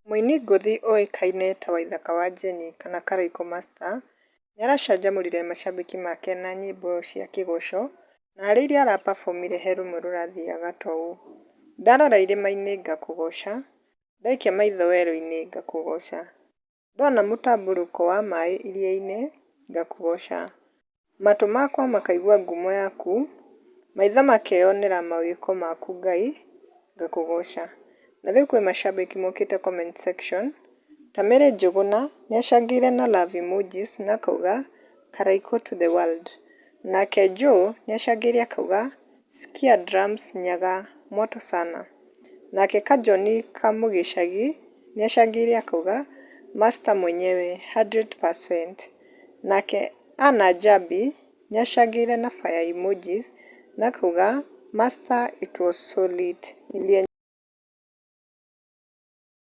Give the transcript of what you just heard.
Mũini ngũthi ũĩkaine ta Waithaka wa Jeni kana Karaiko Master nĩaracanjamũrire macambĩki make na nyĩmbo cia kĩgoco na harĩ iria arapafomire he rũmwe rũrathiaga ta ũũ: ndarora irĩma-inĩ ngakũgoca, ndaikia maitho werũ-inĩ ngakũgoca, ndona mũtambũrũko wa maĩ iria-inĩ ngakũgoca, matũ makwa makaigua ngumo yaku, maitho makeyonera mawĩko maku Ngai ngakũgoca. Na rĩu kwĩ macambĩki mokĩte comment section ta Mary Njũgũna nĩacangĩire na love emojis na akauga Karaiko to the world. Nake Joe nĩacangĩire akauga sikia drums Nyaga moto sana. Nake Kajoni ka Mũgĩcagi nĩacangĩire akauga Master mwenyewe 100%. Nake Anna Njambi nĩacangĩire na fire emojis na akauga Master it was solid.